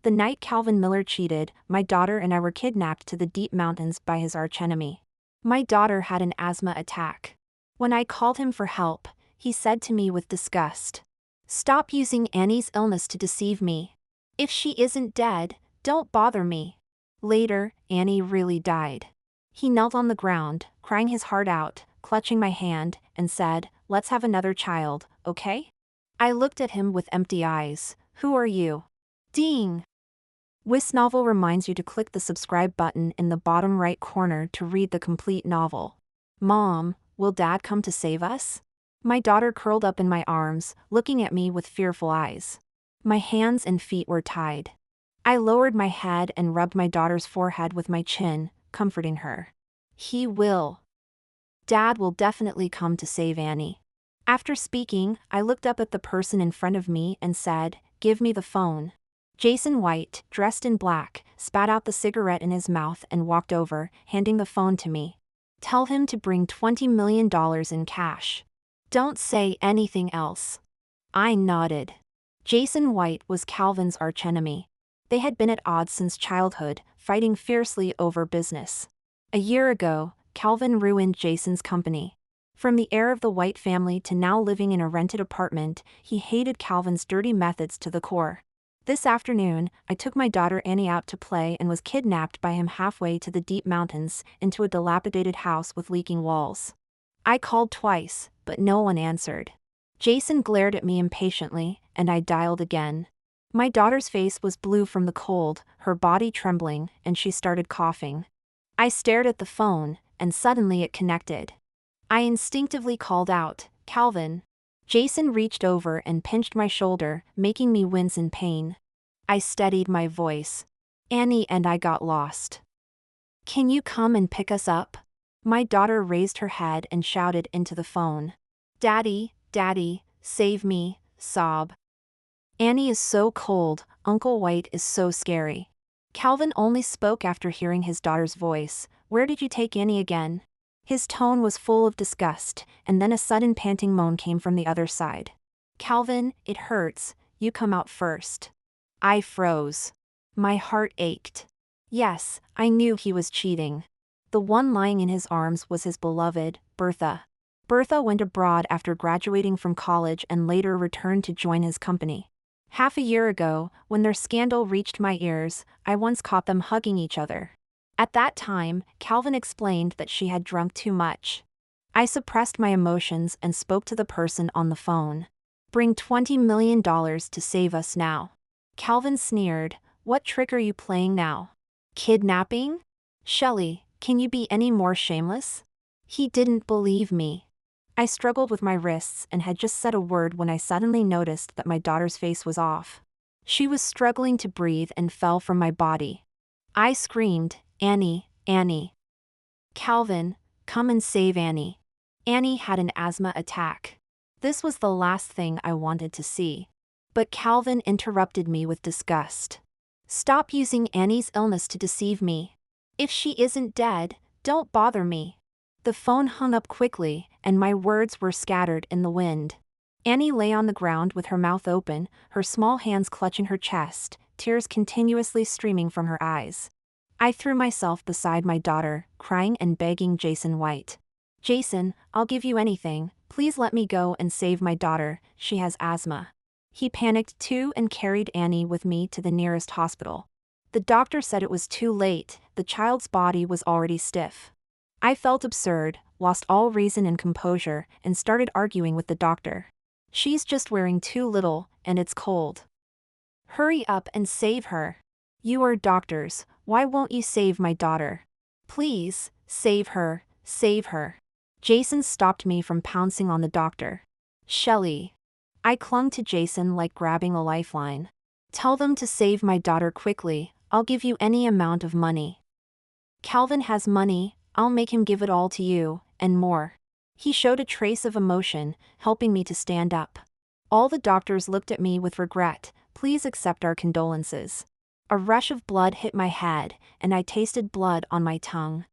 The night Calvin Miller cheated, my daughter and I were kidnapped to the deep mountains by his archenemy. My daughter had an asthma attack. When I called him for help, he said to me with disgust, "Stop using Annie's illness to deceive me. If she isn't dead, don't bother me." Later, Annie really died. He knelt on the ground, crying his heart out, clutching my hand, and said, "Let's have another child, okay?" I looked at him with empty eyes. "Who are you?" Ding! This novel reminds you to click the subscribe button in the bottom right corner to read the complete novel. Mom, will Dad come to save us? My daughter curled up in my arms, looking at me with fearful eyes. My hands and feet were tied. I lowered my head and rubbed my daughter's forehead with my chin, comforting her. He will. Dad will definitely come to save Annie. After speaking, I looked up at the person in front of me and said, "Give me the phone." Jason White, dressed in black, spat out the cigarette in his mouth and walked over, handing the phone to me. "Tell him to bring $20 million in cash. Don't say anything else." I nodded. Jason White was Calvin's archenemy. They had been at odds since childhood, fighting fiercely over business. A year ago, Calvin ruined Jason's company. From the heir of the White family to now living in a rented apartment, he hated Calvin's dirty methods to the core. This afternoon, I took my daughter Annie out to play and was kidnapped by him halfway to the deep mountains, into a dilapidated house with leaking walls. I called twice, but no one answered. Jason glared at me impatiently, and I dialed again. My daughter's face was blue from the cold, her body trembling, and she started coughing. I stared at the phone, and suddenly it connected. I instinctively called out, "Calvin." Jason reached over and pinched my shoulder, making me wince in pain. I steadied my voice. "Annie and I got lost. Can you come and pick us up?" My daughter raised her head and shouted into the phone. "Daddy, Daddy, save me," sob. "Annie is so cold, Uncle White is so scary." Calvin only spoke after hearing his daughter's voice. "Where did you take Annie again?" His tone was full of disgust, and then a sudden panting moan came from the other side. "Calvin, it hurts, you come out first." I froze. My heart ached. Yes, I knew he was cheating. The one lying in his arms was his beloved, Bertha. Bertha went abroad after graduating from college and later returned to join his company. Half a year ago, when their scandal reached my ears, I once caught them hugging each other. At that time, Calvin explained that she had drunk too much. I suppressed my emotions and spoke to the person on the phone. "Bring $20 million to save us now." Calvin sneered, "What trick are you playing now? Kidnapping? Shelley, can you be any more shameless?" He didn't believe me. I struggled with my wrists and had just said a word when I suddenly noticed that my daughter's face was off. She was struggling to breathe and fell from my body. I screamed, "Annie, Annie. Calvin, come and save Annie." Annie had an asthma attack. This was the last thing I wanted to see. But Calvin interrupted me with disgust. "Stop using Annie's illness to deceive me. If she isn't dead, don't bother me." The phone hung up quickly, and my words were scattered in the wind. Annie lay on the ground with her mouth open, her small hands clutching her chest, tears continuously streaming from her eyes. I threw myself beside my daughter, crying and begging Jason White. "Jason, I'll give you anything, please let me go and save my daughter, she has asthma." He panicked too and carried Annie with me to the nearest hospital. The doctor said it was too late, the child's body was already stiff. I felt absurd, lost all reason and composure, and started arguing with the doctor. "She's just wearing too little, and it's cold. Hurry up and save her. You are doctors, why won't you save my daughter? Please, save her, save her." Jason stopped me from pouncing on the doctor. "Shelley." I clung to Jason like grabbing a lifeline. "Tell them to save my daughter quickly, I'll give you any amount of money. Calvin has money, I'll make him give it all to you, and more." He showed a trace of emotion, helping me to stand up. All the doctors looked at me with regret. "Please accept our condolences." A rush of blood hit my head, and I tasted blood on my tongue.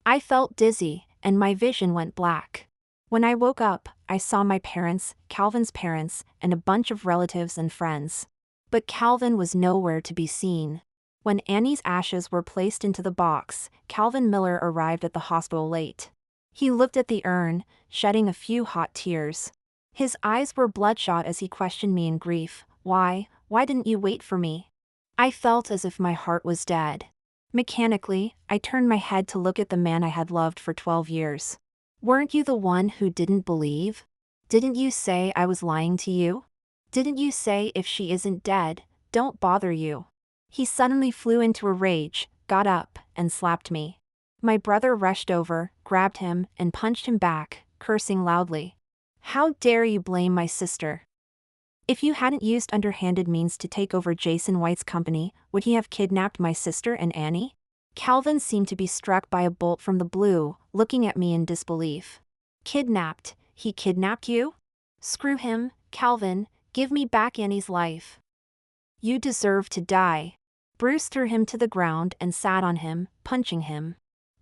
I felt dizzy, and my vision went black. When I woke up, I saw my parents, Calvin's parents, and a bunch of relatives and friends. But Calvin was nowhere to be seen. When Annie's ashes were placed into the box, Calvin Miller arrived at the hospital late. He looked at the urn, shedding a few hot tears. His eyes were bloodshot as he questioned me in grief. Why didn't you wait for me? I felt as if my heart was dead. Mechanically, I turned my head to look at the man I had loved for 12 years. Weren't you the one who didn't believe? Didn't you say I was lying to you? Didn't you say if she isn't dead, don't bother you? He suddenly flew into a rage, got up, and slapped me. My brother rushed over, grabbed him, and punched him back, cursing loudly. How dare you blame my sister? If you hadn't used underhanded means to take over Jason White's company, would he have kidnapped my sister and Annie? Calvin seemed to be struck by a bolt from the blue, looking at me in disbelief. Kidnapped? He kidnapped you? Screw him, Calvin, give me back Annie's life. You deserve to die. Bruce threw him to the ground and sat on him, punching him.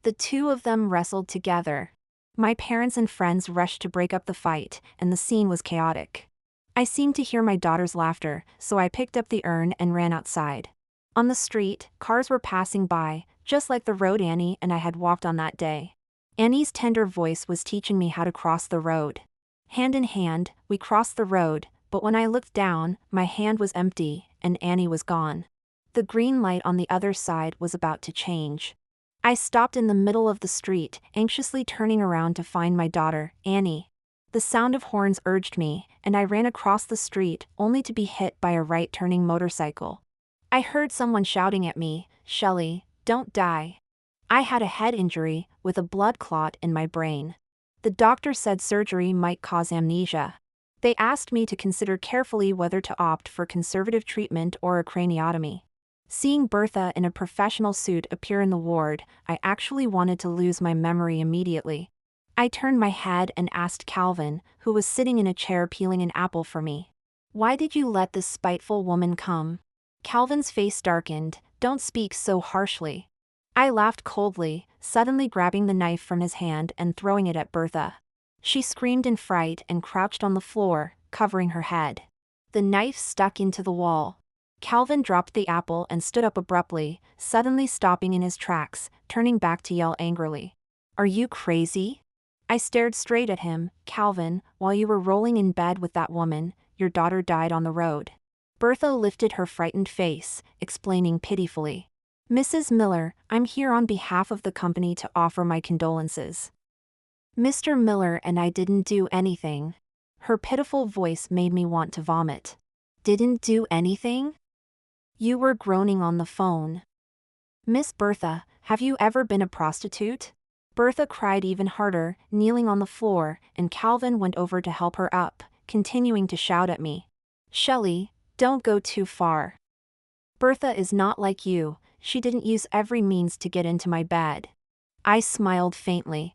The two of them wrestled together. My parents and friends rushed to break up the fight, and the scene was chaotic. I seemed to hear my daughter's laughter, so I picked up the urn and ran outside. On the street, cars were passing by, just like the road Annie and I had walked on that day. Annie's tender voice was teaching me how to cross the road. Hand in hand, we crossed the road, but when I looked down, my hand was empty, and Annie was gone. The green light on the other side was about to change. I stopped in the middle of the street, anxiously turning around to find my daughter, Annie. The sound of horns urged me, and I ran across the street, only to be hit by a right-turning motorcycle. I heard someone shouting at me, "Shelley, don't die." I had a head injury, with a blood clot in my brain. The doctor said surgery might cause amnesia. They asked me to consider carefully whether to opt for conservative treatment or a craniotomy. Seeing Bertha in a professional suit appear in the ward, I actually wanted to lose my memory immediately. I turned my head and asked Calvin, who was sitting in a chair peeling an apple for me. "Why did you let this spiteful woman come?" Calvin's face darkened. "Don't speak so harshly." I laughed coldly, suddenly grabbing the knife from his hand and throwing it at Bertha. She screamed in fright and crouched on the floor, covering her head. The knife stuck into the wall. Calvin dropped the apple and stood up abruptly, suddenly stopping in his tracks, turning back to yell angrily. "Are you crazy?" I stared straight at him. "Calvin, while you were rolling in bed with that woman, your daughter died on the road." Bertha lifted her frightened face, explaining pitifully. "Mrs. Miller, I'm here on behalf of the company to offer my condolences. Mr. Miller and I didn't do anything." Her pitiful voice made me want to vomit. "Didn't do anything?" "You were groaning on the phone." "Miss Bertha, have you ever been a prostitute?" Bertha cried even harder, kneeling on the floor, and Calvin went over to help her up, continuing to shout at me. "Shelley, don't go too far. Bertha is not like you, she didn't use every means to get into my bed." I smiled faintly.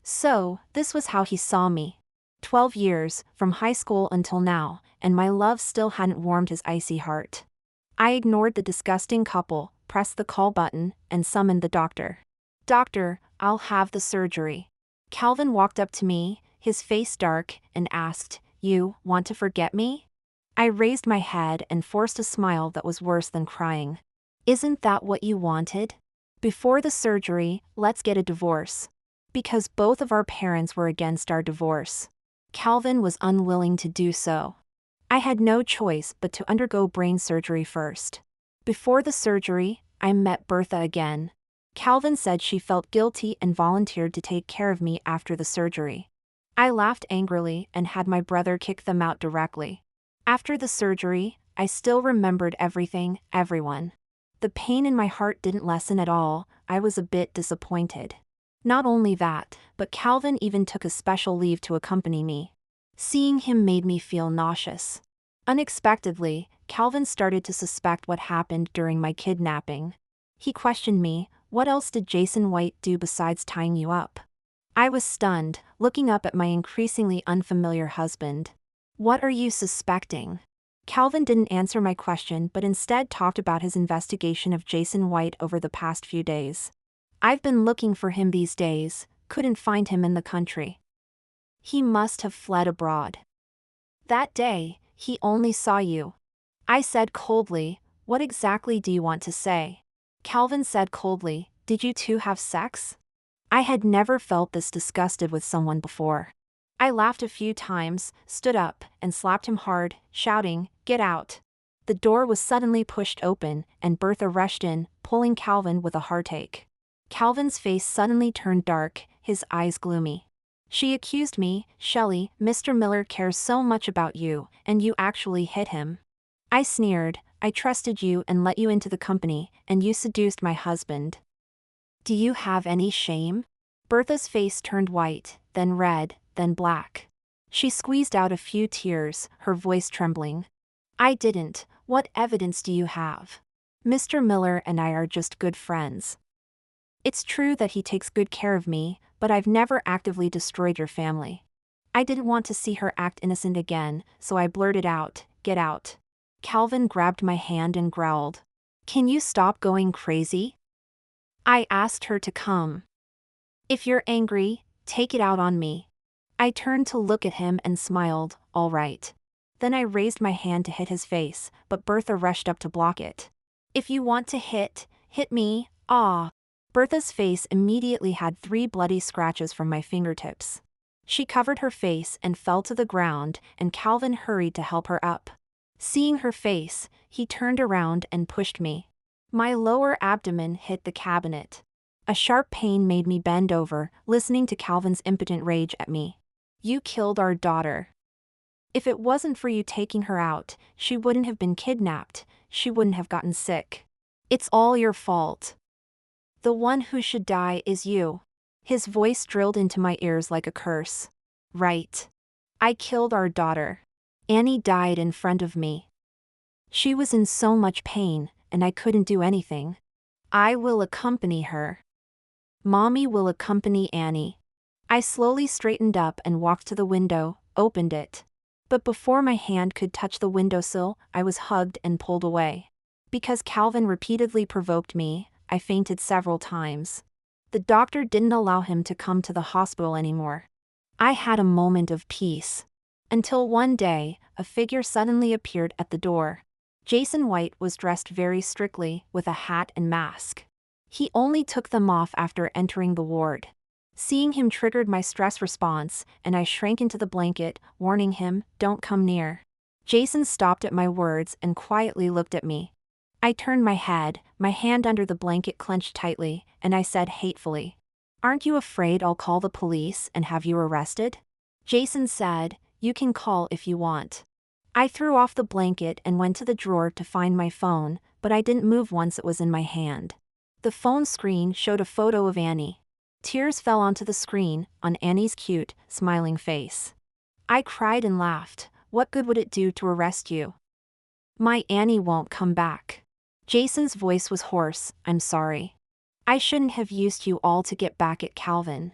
So, this was how he saw me. 12 years, from high school until now, and my love still hadn't warmed his icy heart. I ignored the disgusting couple, pressed the call button, and summoned the doctor. "Doctor, I'll have the surgery." Calvin walked up to me, his face dark, and asked, "You want to forget me?" I raised my head and forced a smile that was worse than crying. "Isn't that what you wanted? Before the surgery, let's get a divorce." Because both of our parents were against our divorce. Calvin was unwilling to do so. I had no choice but to undergo brain surgery first. Before the surgery, I met Bertha again. Calvin said she felt guilty and volunteered to take care of me after the surgery. I laughed angrily and had my brother kick them out directly. After the surgery, I still remembered everything, everyone. The pain in my heart didn't lessen at all. I was a bit disappointed. Not only that, but Calvin even took a special leave to accompany me. Seeing him made me feel nauseous. Unexpectedly, Calvin started to suspect what happened during my kidnapping. He questioned me, "What else did Jason White do besides tying you up?" I was stunned, looking up at my increasingly unfamiliar husband. "What are you suspecting?" Calvin didn't answer my question but instead talked about his investigation of Jason White over the past few days. "I've been looking for him these days, couldn't find him in the country. He must have fled abroad. That day, he only saw you." I said coldly, "What exactly do you want to say?" Calvin said coldly, "Did you two have sex?" I had never felt this disgusted with someone before. I laughed a few times, stood up, and slapped him hard, shouting, "Get out." The door was suddenly pushed open, and Bertha rushed in, pulling Calvin with a heartache. Calvin's face suddenly turned dark, his eyes gloomy. She accused me, "Shelley, Mr. Miller cares so much about you, and you actually hit him." I sneered, "I trusted you and let you into the company, and you seduced my husband. Do you have any shame?" Bertha's face turned white, then red, then black. She squeezed out a few tears, her voice trembling. "I didn't. What evidence do you have? Mr. Miller and I are just good friends. It's true that he takes good care of me, but I've never actively destroyed your family." I didn't want to see her act innocent again, so I blurted out, "Get out." Calvin grabbed my hand and growled, "Can you stop going crazy?" I asked her to come. "If you're angry, take it out on me." I turned to look at him and smiled, "All right." Then I raised my hand to hit his face, but Bertha rushed up to block it. "If you want to hit me, ah." Bertha's face immediately had 3 bloody scratches from my fingertips. She covered her face and fell to the ground, and Calvin hurried to help her up. Seeing her face, he turned around and pushed me. My lower abdomen hit the cabinet. A sharp pain made me bend over, listening to Calvin's impotent rage at me. "You killed our daughter. If it wasn't for you taking her out, she wouldn't have been kidnapped, she wouldn't have gotten sick. It's all your fault. The one who should die is you." His voice drilled into my ears like a curse. "Right. I killed our daughter. Annie died in front of me. She was in so much pain, and I couldn't do anything. I will accompany her. Mommy will accompany Annie." I slowly straightened up and walked to the window, opened it. But before my hand could touch the windowsill, I was hugged and pulled away. Because Calvin repeatedly provoked me, I fainted several times. The doctor didn't allow him to come to the hospital anymore. I had a moment of peace. Until one day, a figure suddenly appeared at the door. Jason White was dressed very strictly, with a hat and mask. He only took them off after entering the ward. Seeing him triggered my stress response, and I shrank into the blanket, warning him, "Don't come near." Jason stopped at my words and quietly looked at me. I turned my head, my hand under the blanket clenched tightly, and I said hatefully, "Aren't you afraid I'll call the police and have you arrested?" Jason said, "You can call if you want." I threw off the blanket and went to the drawer to find my phone, but I didn't move once it was in my hand. The phone screen showed a photo of Annie. Tears fell onto the screen, on Annie's cute, smiling face. I cried and laughed. "What good would it do to arrest you? My Annie won't come back." Jason's voice was hoarse, "I'm sorry. I shouldn't have used you all to get back at Calvin.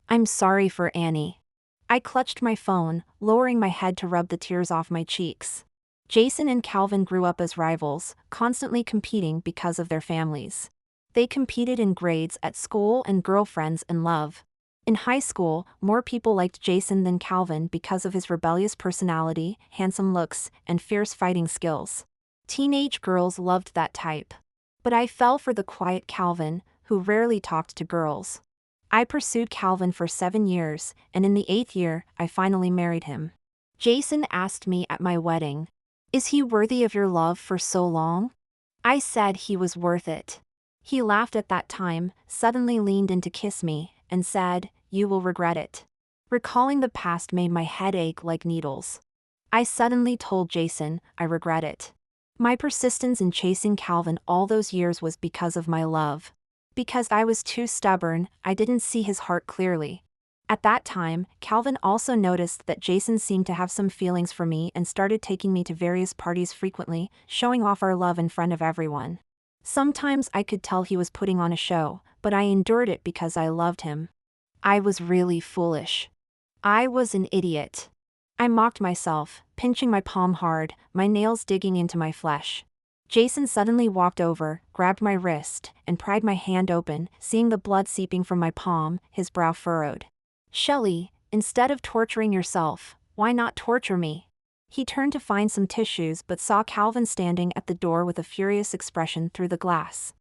I'm sorry for Annie." I clutched my phone, lowering my head to rub the tears off my cheeks. Jason and Calvin grew up as rivals, constantly competing because of their families. They competed in grades at school and girlfriends and love. In high school, more people liked Jason than Calvin because of his rebellious personality, handsome looks, and fierce fighting skills. Teenage girls loved that type. But I fell for the quiet Calvin, who rarely talked to girls. I pursued Calvin for 7 years, and in the 8th year, I finally married him. Jason asked me at my wedding, "Is he worthy of your love for so long?" I said he was worth it. He laughed at that time, suddenly leaned in to kiss me, and said, "You will regret it." Recalling the past made my head ache like needles. I suddenly told Jason, "I regret it." My persistence in chasing Calvin all those years was because of my love. Because I was too stubborn, I didn't see his heart clearly. At that time, Calvin also noticed that Jason seemed to have some feelings for me and started taking me to various parties frequently, showing off our love in front of everyone. Sometimes I could tell he was putting on a show, but I endured it because I loved him. I was really foolish. I was an idiot. I mocked myself, pinching my palm hard, my nails digging into my flesh. Jason suddenly walked over, grabbed my wrist, and pried my hand open, seeing the blood seeping from my palm, his brow furrowed. "Shelley, instead of torturing yourself, why not torture me?" He turned to find some tissues but saw Calvin standing at the door with a furious expression through the glass.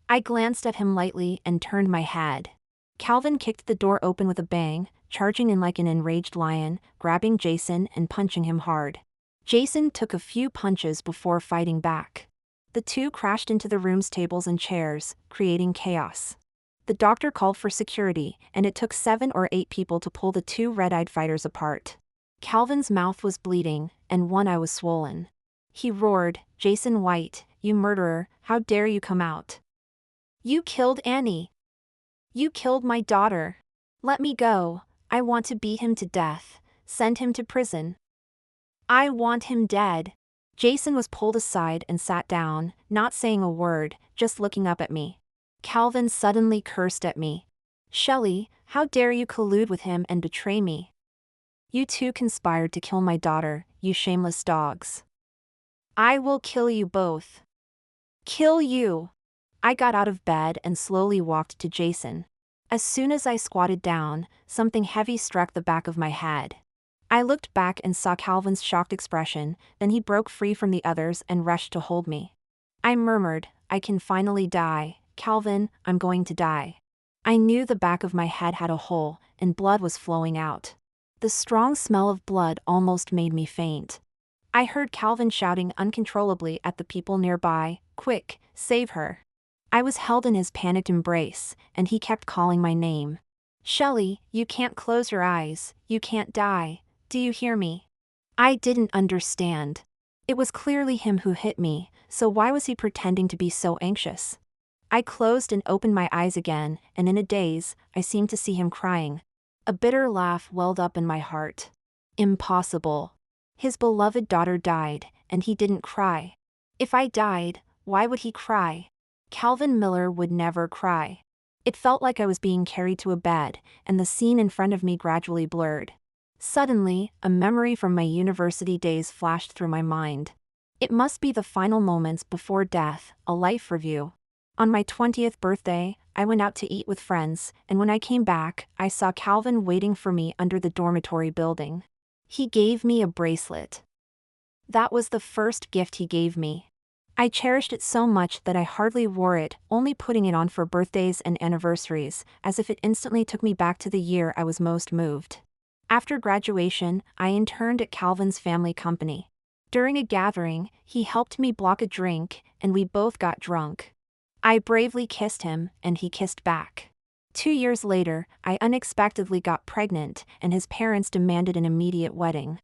I glanced at him lightly and turned my head. Calvin kicked the door open with a bang, charging in like an enraged lion, grabbing Jason and punching him hard. Jason took a few punches before fighting back. The two crashed into the room's tables and chairs, creating chaos. The doctor called for security, and it took 7 or 8 people to pull the two red-eyed fighters apart. Calvin's mouth was bleeding, and one eye was swollen. He roared, "Jason White, you murderer, how dare you come out? You killed Annie. You killed my daughter. Let me go. I want to beat him to death. Send him to prison. I want him dead." Jason was pulled aside and sat down, not saying a word, just looking up at me. Calvin suddenly cursed at me. "Shelley, how dare you collude with him and betray me? You two conspired to kill my daughter, you shameless dogs. I will kill you both. Kill you." I got out of bed and slowly walked to Jason. As soon as I squatted down, something heavy struck the back of my head. I looked back and saw Calvin's shocked expression, then he broke free from the others and rushed to hold me. I murmured, "I can finally die. Calvin, I'm going to die." I knew the back of my head had a hole, and blood was flowing out. The strong smell of blood almost made me faint. I heard Calvin shouting uncontrollably at the people nearby, "Quick, save her." I was held in his panicked embrace, and he kept calling my name. "Shelley, you can't close your eyes, you can't die. Do you hear me?" I didn't understand. It was clearly him who hit me, so why was he pretending to be so anxious? I closed and opened my eyes again, and in a daze, I seemed to see him crying. A bitter laugh welled up in my heart. Impossible. His beloved daughter died, and he didn't cry. If I died, why would he cry? Calvin Miller would never cry. It felt like I was being carried to a bed, and the scene in front of me gradually blurred. Suddenly, a memory from my university days flashed through my mind. It must be the final moments before death, a life review. On my 20th birthday, I went out to eat with friends, and when I came back, I saw Calvin waiting for me under the dormitory building. He gave me a bracelet. That was the first gift he gave me. I cherished it so much that I hardly wore it, only putting it on for birthdays and anniversaries, as if it instantly took me back to the year I was most moved. After graduation, I interned at Calvin's family company. During a gathering, he helped me block a drink, and we both got drunk. I bravely kissed him, and he kissed back. 2 years later, I unexpectedly got pregnant, and his parents demanded an immediate wedding.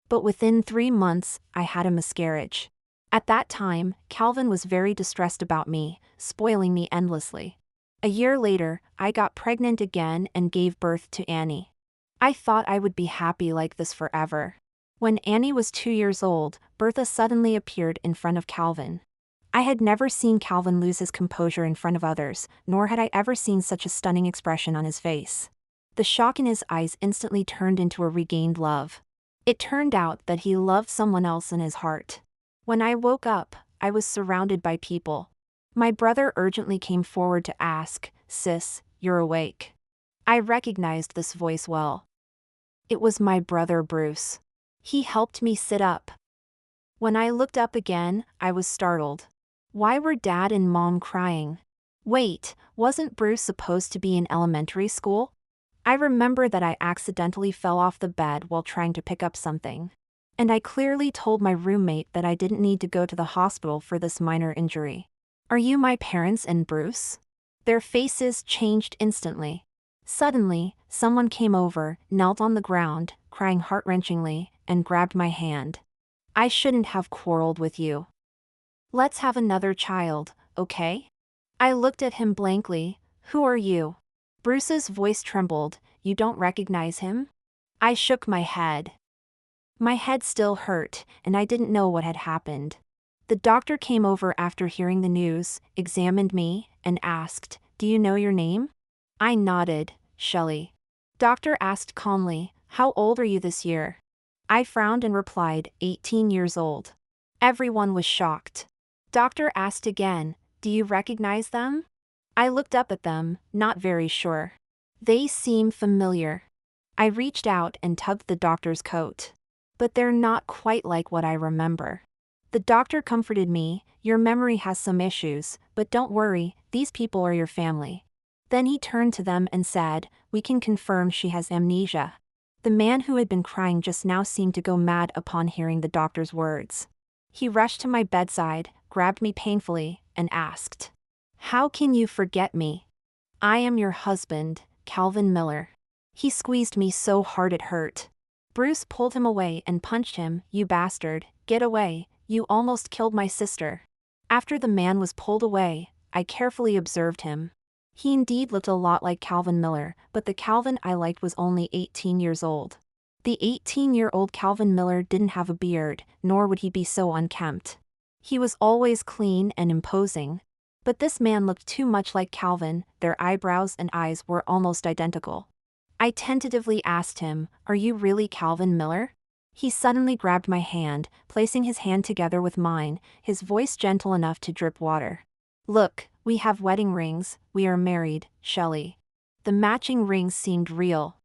But within 3 months, I had a miscarriage. At that time, Calvin was very distressed about me, spoiling me endlessly. A year later, I got pregnant again and gave birth to Annie. I thought I would be happy like this forever. When Annie was 2 years old, Bertha suddenly appeared in front of Calvin. I had never seen Calvin lose his composure in front of others, nor had I ever seen such a stunning expression on his face. The shock in his eyes instantly turned into a regained love. It turned out that he loved someone else in his heart. When I woke up, I was surrounded by people. My brother urgently came forward to ask, "Sis, you're awake." I recognized this voice well. It was my brother Bruce. He helped me sit up. When I looked up again, I was startled. Why were Dad and Mom crying? Wait, wasn't Bruce supposed to be in elementary school? I remember that I accidentally fell off the bed while trying to pick up something. And I clearly told my roommate that I didn't need to go to the hospital for this minor injury. "Are you my parents and Bruce?" Their faces changed instantly. Suddenly, someone came over, knelt on the ground, crying heart-wrenchingly, and grabbed my hand. "I shouldn't have quarreled with you. Let's have another child, okay?" I looked at him blankly. "Who are you?" Bruce's voice trembled. "You don't recognize him?" I shook my head. My head still hurt, and I didn't know what had happened. The doctor came over after hearing the news, examined me, and asked, "Do you know your name?" I nodded. "Shelley." Doctor asked calmly, "How old are you this year?" I frowned and replied, 18 years old. Everyone was shocked. Doctor asked again, "Do you recognize them?" I looked up at them, not very sure. They seemed familiar. I reached out and tugged the doctor's coat. but they're not quite like what I remember. The doctor comforted me, your memory has some issues, but don't worry, these people are your family. Then he turned to them and said, we can confirm she has amnesia. The man who had been crying just now seemed to go mad upon hearing the doctor's words. He rushed to my bedside, grabbed me painfully, and asked, how can you forget me? I am your husband, Calvin Miller. He squeezed me so hard it hurt. Bruce pulled him away and punched him, you bastard, get away, you almost killed my sister. After the man was pulled away, I carefully observed him. He indeed looked a lot like Calvin Miller, but the Calvin I liked was only 18 years old. The 18-year-old Calvin Miller didn't have a beard, nor would he be so unkempt. He was always clean and imposing. But this man looked too much like Calvin, their eyebrows and eyes were almost identical. I tentatively asked him, are you really Calvin Miller? He suddenly grabbed my hand, placing his hand together with mine, his voice gentle enough to drip water. Look, we have wedding rings, we are married, Shelley. The matching rings seemed real.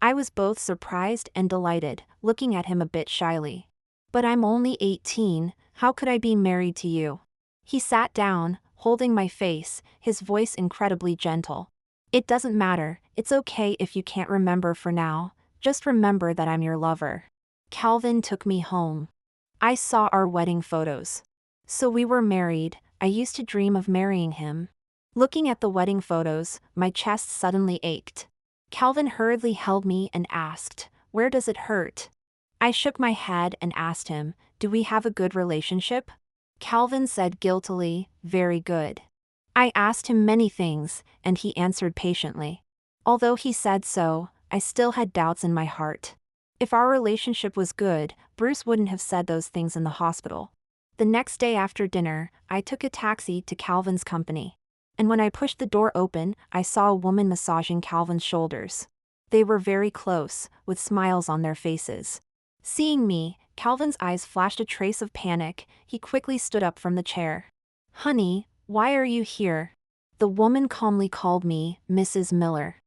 I was both surprised and delighted, looking at him a bit shyly. But I'm only 18, how could I be married to you? He sat down, holding my face, his voice incredibly gentle. It doesn't matter, it's okay if you can't remember for now, just remember that I'm your lover. Calvin took me home. I saw our wedding photos. So we were married, I used to dream of marrying him. Looking at the wedding photos, my chest suddenly ached. Calvin hurriedly held me and asked, where does it hurt? I shook my head and asked him, do we have a good relationship? Calvin said guiltily, very good. I asked him many things, and he answered patiently. Although he said so, I still had doubts in my heart. If our relationship was good, Bruce wouldn't have said those things in the hospital. The next day after dinner, I took a taxi to Calvin's company. And when I pushed the door open, I saw a woman massaging Calvin's shoulders. They were very close, with smiles on their faces. Seeing me, Calvin's eyes flashed a trace of panic, he quickly stood up from the chair. Honey, why are you here? The woman calmly called me Mrs. Miller.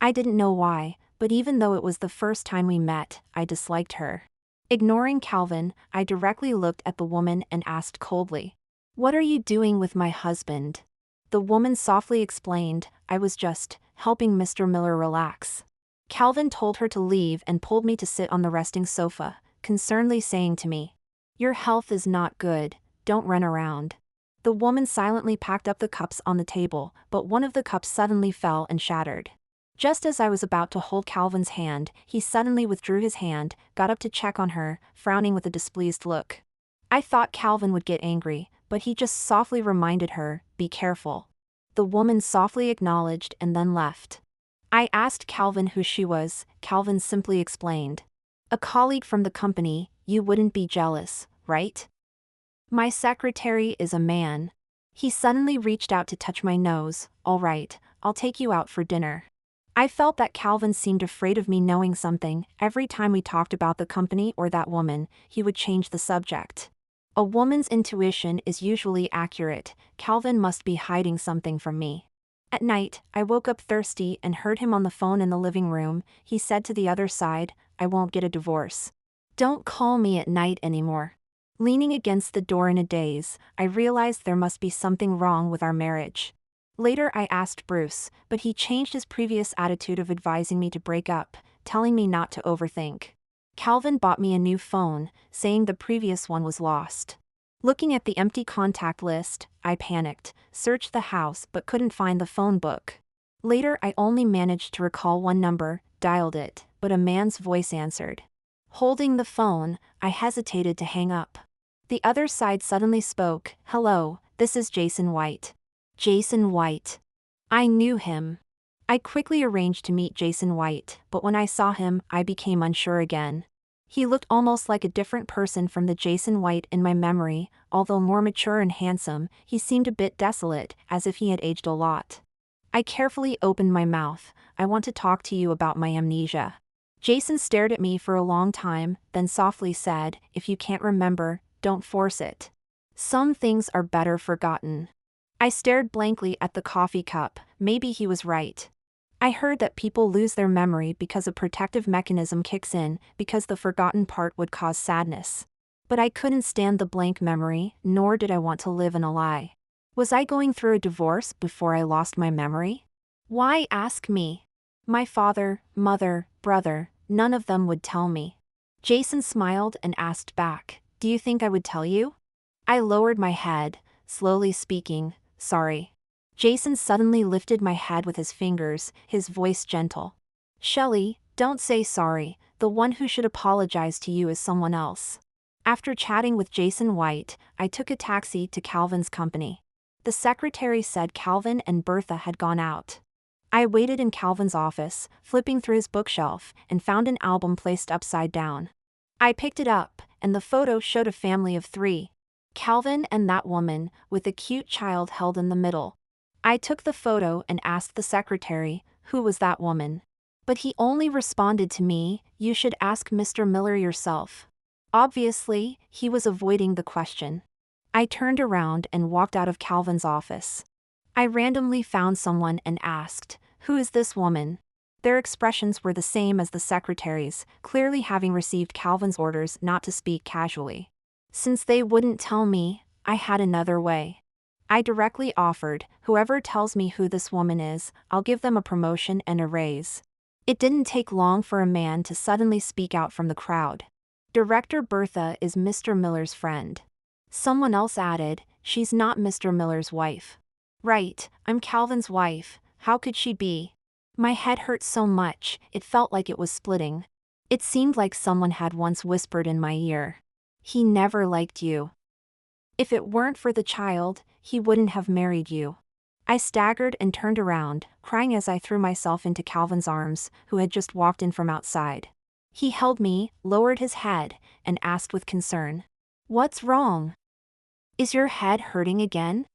I didn't know why, but even though it was the first time we met, I disliked her. Ignoring Calvin, I directly looked at the woman and asked coldly, what are you doing with my husband? The woman softly explained, I was just helping Mr. Miller relax. Calvin told her to leave and pulled me to sit on the resting sofa, concernedly saying to me, your health is not good, don't run around. The woman silently packed up the cups on the table, but one of the cups suddenly fell and shattered. Just as I was about to hold Calvin's hand, he suddenly withdrew his hand, got up to check on her, frowning with a displeased look. I thought Calvin would get angry, but he just softly reminded her, be careful. The woman softly acknowledged and then left. I asked Calvin who she was, Calvin simply explained. A colleague from the company, you wouldn't be jealous, right? My secretary is a man. He suddenly reached out to touch my nose, all right, I'll take you out for dinner. I felt that Calvin seemed afraid of me knowing something. Every time we talked about the company or that woman, he would change the subject. A woman's intuition is usually accurate, Calvin must be hiding something from me. At night, I woke up thirsty and heard him on the phone in the living room. He said to the other side, I won't get a divorce. Don't call me at night anymore. Leaning against the door in a daze, I realized there must be something wrong with our marriage. Later I asked Bruce, but he changed his previous attitude of advising me to break up, telling me not to overthink. Calvin bought me a new phone, saying the previous one was lost. Looking at the empty contact list, I panicked, searched the house but couldn't find the phone book. Later I only managed to recall one number, dialed it, but a man's voice answered. Holding the phone, I hesitated to hang up. The other side suddenly spoke, hello, this is Jason White. Jason White. I knew him. I quickly arranged to meet Jason White, but when I saw him, I became unsure again. He looked almost like a different person from the Jason White in my memory, although more mature and handsome, he seemed a bit desolate, as if he had aged a lot. I carefully opened my mouth, I want to talk to you about my amnesia. Jason stared at me for a long time, then softly said, if you can't remember, don't force it. Some things are better forgotten. I stared blankly at the coffee cup, maybe he was right. I heard that people lose their memory because a protective mechanism kicks in, because the forgotten part would cause sadness. But I couldn't stand the blank memory, nor did I want to live in a lie. Was I going through a divorce before I lost my memory? Why ask me? My father, mother, brother, none of them would tell me. Jason smiled and asked back, "Do you think I would tell you?" I lowered my head, slowly speaking, "Sorry." Jason suddenly lifted my head with his fingers, his voice gentle. "Shelley, don't say sorry, the one who should apologize to you is someone else." After chatting with Jason White, I took a taxi to Calvin's company. The secretary said Calvin and Bertha had gone out. I waited in Calvin's office, flipping through his bookshelf, and found an album placed upside down. I picked it up, and the photo showed a family of 3. Calvin and that woman, with a cute child held in the middle. I took the photo and asked the secretary, who was that woman? But he only responded to me, "You should ask Mr. Miller yourself." Obviously, he was avoiding the question. I turned around and walked out of Calvin's office. I randomly found someone and asked, "Who is this woman?" Their expressions were the same as the secretary's, clearly having received Calvin's orders not to speak casually. Since they wouldn't tell me, I had another way. I directly offered, "Whoever tells me who this woman is, I'll give them a promotion and a raise." It didn't take long for a man to suddenly speak out from the crowd. "Director Bertha is Mr. Miller's friend." Someone else added, "She's not Mr. Miller's wife." "Right, I'm Calvin's wife, how could she be?" My head hurt so much, it felt like it was splitting. It seemed like someone had once whispered in my ear, "He never liked you. If it weren't for the child, he wouldn't have married you." I staggered and turned around, crying as I threw myself into Calvin's arms, who had just walked in from outside. He held me, lowered his head, and asked with concern, "What's wrong? Is your head hurting again?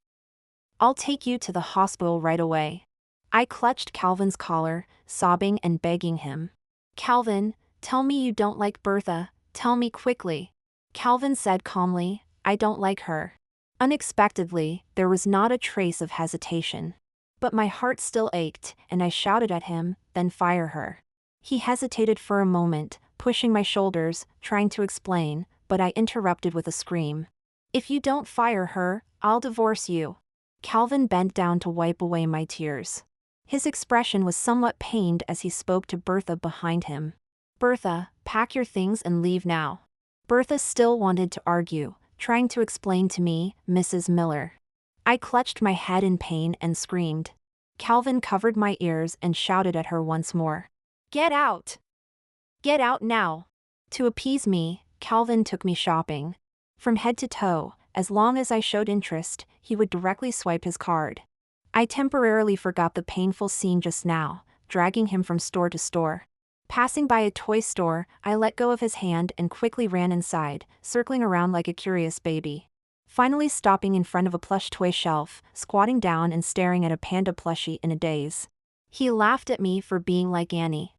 I'll take you to the hospital right away." I clutched Calvin's collar, sobbing and begging him. "Calvin, tell me you don't like Bertha, tell me quickly." Calvin said calmly, "I don't like her." Unexpectedly, there was not a trace of hesitation. But my heart still ached, and I shouted at him, "Then fire her." He hesitated for a moment, pushing my shoulders, trying to explain, but I interrupted with a scream. "If you don't fire her, I'll divorce you." Calvin bent down to wipe away my tears. His expression was somewhat pained as he spoke to Bertha behind him. "Bertha, pack your things and leave now." Bertha still wanted to argue, trying to explain to me, "Mrs. Miller." I clutched my head in pain and screamed. Calvin covered my ears and shouted at her once more, "Get out! Get out now!" To appease me, Calvin took me shopping. From head to toe, as long as I showed interest, he would directly swipe his card. I temporarily forgot the painful scene just now, dragging him from store to store. Passing by a toy store, I let go of his hand and quickly ran inside, circling around like a curious baby. Finally stopping in front of a plush toy shelf, squatting down and staring at a panda plushie in a daze. He laughed at me for being like Annie.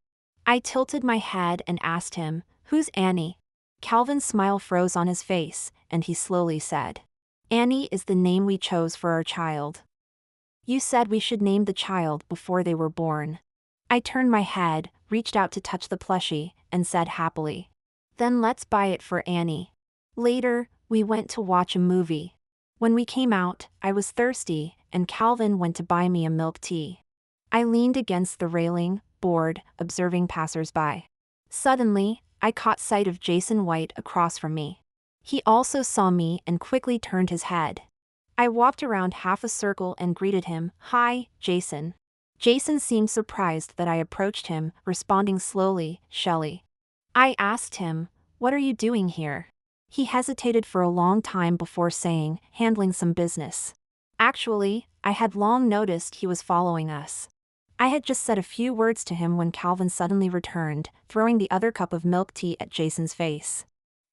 I tilted my head and asked him, "Who's Annie?" Calvin's smile froze on his face, and he slowly said, "Annie is the name we chose for our child. You said we should name the child before they were born." I turned my head, reached out to touch the plushie, and said happily, "Then let's buy it for Annie." Later, we went to watch a movie. When we came out, I was thirsty, and Calvin went to buy me a milk tea. I leaned against the railing, bored, observing passers-by. Suddenly, I caught sight of Jason White across from me. He also saw me and quickly turned his head. I walked around half a circle and greeted him, "Hi, Jason." Jason seemed surprised that I approached him, responding slowly, "Shelley." I asked him, "What are you doing here?" He hesitated for a long time before saying, "Handling some business." Actually, I had long noticed he was following us. I had just said a few words to him when Calvin suddenly returned, throwing the other cup of milk tea at Jason's face.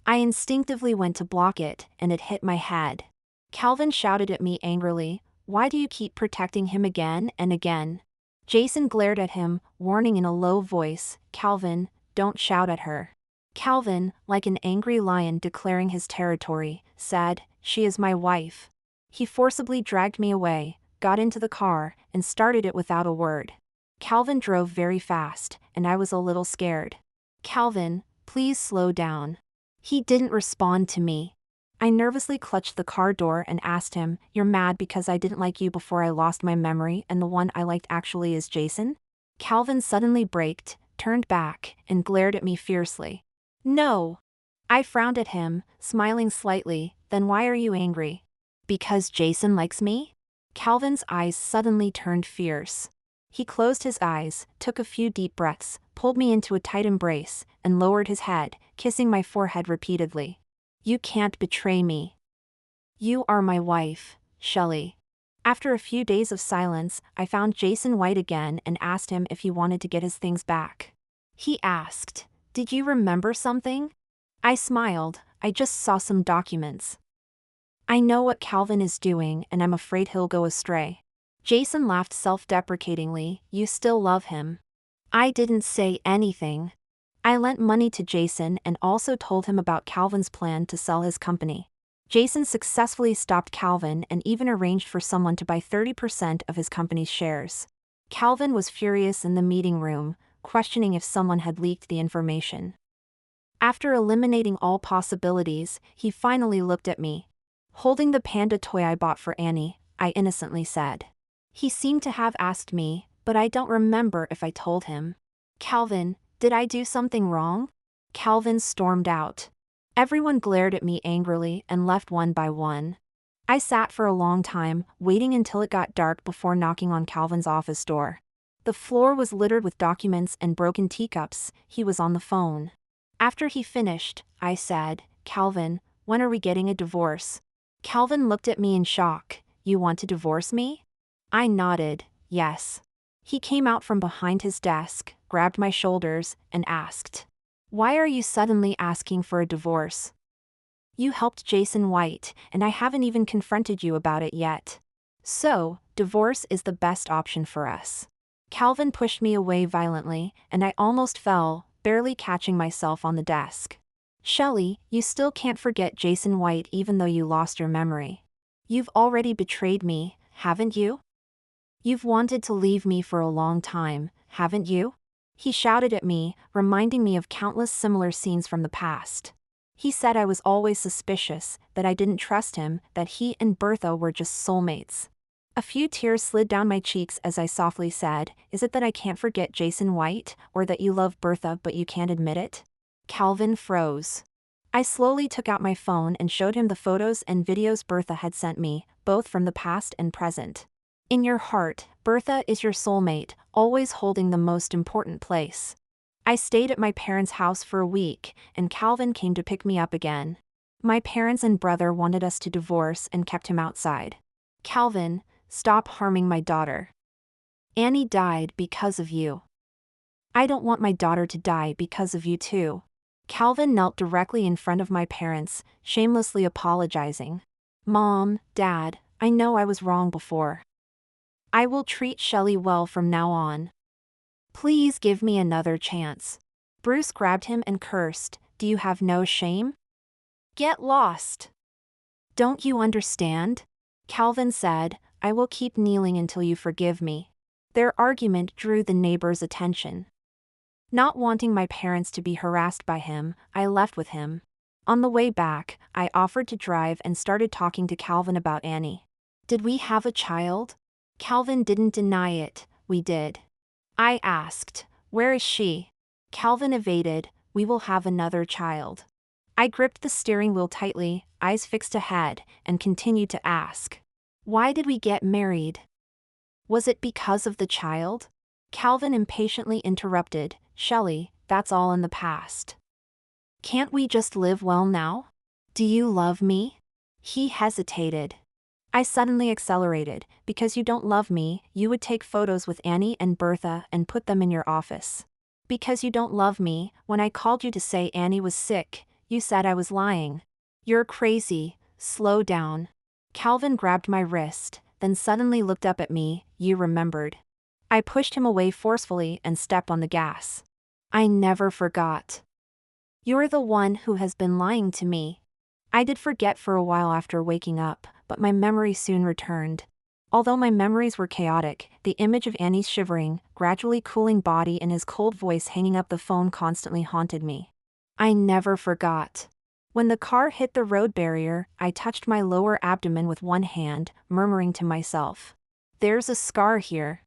I instinctively went to block it, and it hit my head. Calvin shouted at me angrily, "Why do you keep protecting him again and again?" Jason glared at him, warning in a low voice, "Calvin, don't shout at her." Calvin, like an angry lion declaring his territory, said, "She is my wife." He forcibly dragged me away, got into the car, and started it without a word. Calvin drove very fast, and I was a little scared. Calvin, please slow down. He didn't respond to me. I nervously clutched the car door and asked him, "You're mad because I didn't like you before I lost my memory and the one I liked actually is Jason?" Calvin suddenly braked, turned back, and glared at me fiercely. "No." I frowned at him, smiling slightly. "Then why are you angry? Because Jason likes me?" Calvin's eyes suddenly turned fierce. He closed his eyes, took a few deep breaths, pulled me into a tight embrace, and lowered his head, kissing my forehead repeatedly. "You can't betray me. You are my wife, Shelley." After a few days of silence, I found Jason White again and asked him if he wanted to get his things back. He asked, "Did you remember something?" I smiled. "I just saw some documents. I know what Calvin is doing and I'm afraid he'll go astray." Jason laughed self-deprecatingly. "You still love him." I didn't say anything. I lent money to Jason and also told him about Calvin's plan to sell his company. Jason successfully stopped Calvin and even arranged for someone to buy 30% of his company's shares. Calvin was furious in the meeting room, questioning if someone had leaked the information. After eliminating all possibilities, he finally looked at me. Holding the panda toy I bought for Annie, I innocently said. He seemed to have asked me, but I don't remember if I told him. "Calvin, did I do something wrong?" Calvin stormed out. Everyone glared at me angrily and left one by one. I sat for a long time, waiting until it got dark before knocking on Calvin's office door. The floor was littered with documents and broken teacups. He was on the phone. After he finished, I said, "Calvin, when are we getting a divorce?" Calvin looked at me in shock. "You want to divorce me?" I nodded, yes. He came out from behind his desk, grabbed my shoulders, and asked, "Why are you suddenly asking for a divorce? You helped Jason White, and I haven't even confronted you about it yet. So, divorce is the best option for us." Calvin pushed me away violently, and I almost fell, barely catching myself on the desk. "Shelley, you still can't forget Jason White even though you lost your memory. You've already betrayed me, haven't you? You've wanted to leave me for a long time, haven't you?" He shouted at me, reminding me of countless similar scenes from the past. He said I was always suspicious, that I didn't trust him, that he and Bertha were just soulmates. A few tears slid down my cheeks as I softly said, "Is it that I can't forget Jason White, or that you love Bertha but you can't admit it?" Calvin froze. I slowly took out my phone and showed him the photos and videos Bertha had sent me, both from the past and present. "In your heart, Bertha is your soulmate, always holding the most important place." I stayed at my parents' house for a week, and Calvin came to pick me up again. My parents and brother wanted us to divorce and kept him outside. "Calvin, stop harming my daughter. Annie died because of you. I don't want my daughter to die because of you too." Calvin knelt directly in front of my parents, shamelessly apologizing. "Mom, Dad, I know I was wrong before. I will treat Shelley well from now on. Please give me another chance." Bruce grabbed him and cursed, "Do you have no shame? Get lost. Don't you understand?" Calvin said, "I will keep kneeling until you forgive me." Their argument drew the neighbors' attention. Not wanting my parents to be harassed by him, I left with him. On the way back, I offered to drive and started talking to Calvin about Annie. "Did we have a child?" Calvin didn't deny it. "We did." I asked, "Where is she?" Calvin evaded, "We will have another child." I gripped the steering wheel tightly, eyes fixed ahead, and continued to ask, "Why did we get married? Was it because of the child?" Calvin impatiently interrupted, "Shelley, that's all in the past. Can't we just live well now? Do you love me?" He hesitated. I suddenly accelerated. "Because you don't love me, you would take photos with Annie and Bertha and put them in your office. Because you don't love me, when I called you to say Annie was sick, you said I was lying. You're crazy, slow down." Calvin grabbed my wrist, then suddenly looked up at me. "You remembered." I pushed him away forcefully and stepped on the gas. "I never forgot. You're the one who has been lying to me." I did forget for a while after waking up, but my memory soon returned. Although my memories were chaotic, the image of Annie's shivering, gradually cooling body and his cold voice hanging up the phone constantly haunted me. I never forgot. When the car hit the road barrier, I touched my lower abdomen with one hand, murmuring to myself, "There's a scar here."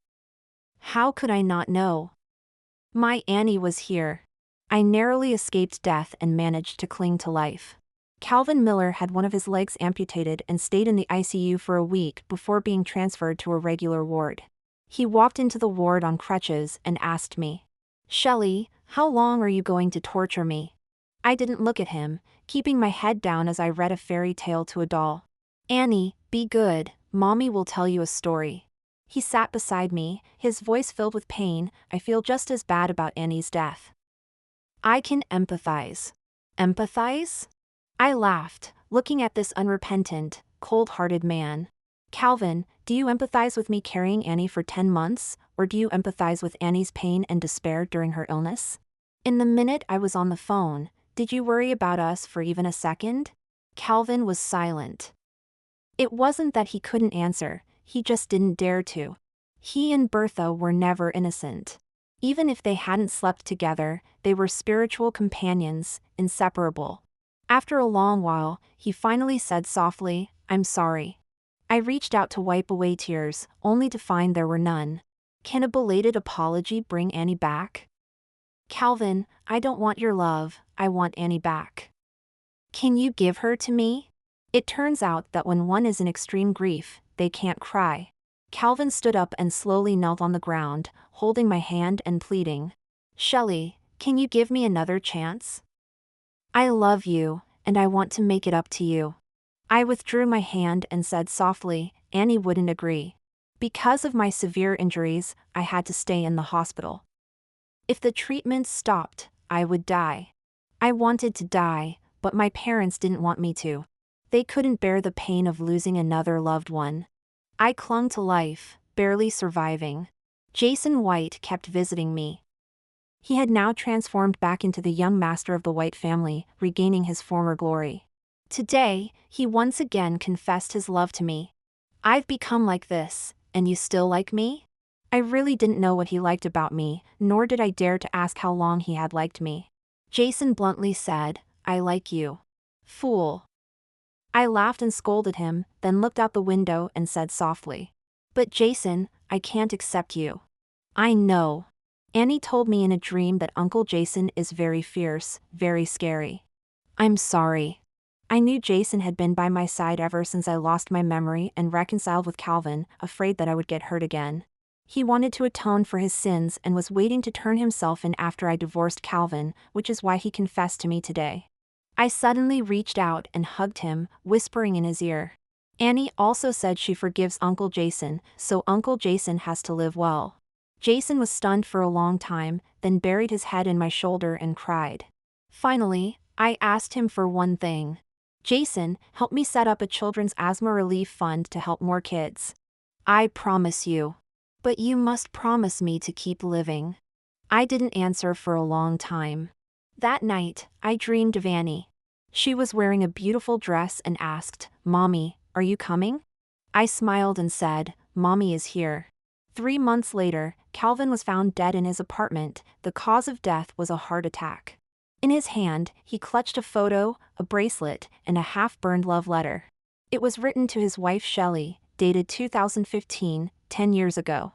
How could I not know? My Annie was here. I narrowly escaped death and managed to cling to life. Calvin Miller had one of his legs amputated and stayed in the ICU for a week before being transferred to a regular ward. He walked into the ward on crutches and asked me, "Shelley, how long are you going to torture me?" I didn't look at him, keeping my head down as I read a fairy tale to a doll. "Annie, be good, Mommy will tell you a story." He sat beside me, his voice filled with pain. I feel just as bad about Annie's death. I can empathize. Empathize? I laughed, looking at this unrepentant, cold-hearted man. "Calvin, do you empathize with me carrying Annie for 10 months, or do you empathize with Annie's pain and despair during her illness? In the minute I was on the phone, did you worry about us for even a second?" Calvin was silent. It wasn't that he couldn't answer, he just didn't dare to. He and Bertha were never innocent. Even if they hadn't slept together, they were spiritual companions, inseparable. After a long while, he finally said softly, "I'm sorry." I reached out to wipe away tears, only to find there were none. Can a belated apology bring Annie back? "Calvin, I don't want your love, I want Annie back. Can you give her to me?" It turns out that when one is in extreme grief, they can't cry. Calvin stood up and slowly knelt on the ground, holding my hand and pleading, "Shelley, can you give me another chance? I love you, and I want to make it up to you." I withdrew my hand and said softly, "Annie wouldn't agree. Because of my severe injuries, I had to stay in the hospital. If the treatment stopped, I would die. I wanted to die, but my parents didn't want me to. They couldn't bear the pain of losing another loved one. I clung to life, barely surviving. Jason White kept visiting me. He had now transformed back into the young master of the White family, regaining his former glory. Today, he once again confessed his love to me. "I've become like this, and you still like me?" I really didn't know what he liked about me, nor did I dare to ask how long he had liked me. Jason bluntly said, "I like you." Fool. I laughed and scolded him, then looked out the window and said softly, "But Jason, I can't accept you." "I know. Annie told me in a dream that Uncle Jason is very fierce, very scary." "I'm sorry." I knew Jason had been by my side ever since I lost my memory and reconciled with Calvin, afraid that I would get hurt again. He wanted to atone for his sins and was waiting to turn himself in after I divorced Calvin, which is why he confessed to me today. I suddenly reached out and hugged him, whispering in his ear. Annie also said she forgives Uncle Jason, so Uncle Jason has to live well. Jason was stunned for a long time, then buried his head in my shoulder and cried. Finally, I asked him for one thing. "Jason, help me set up a children's asthma relief fund to help more kids." "I promise you. But you must promise me to keep living." I didn't answer for a long time. That night, I dreamed of Annie. She was wearing a beautiful dress and asked, "Mommy, are you coming?" I smiled and said, "Mommy is here." 3 months later, Calvin was found dead in his apartment. The cause of death was a heart attack. In his hand, he clutched a photo, a bracelet, and a half-burned love letter. It was written to his wife Shelley, dated 2015, 10 years ago.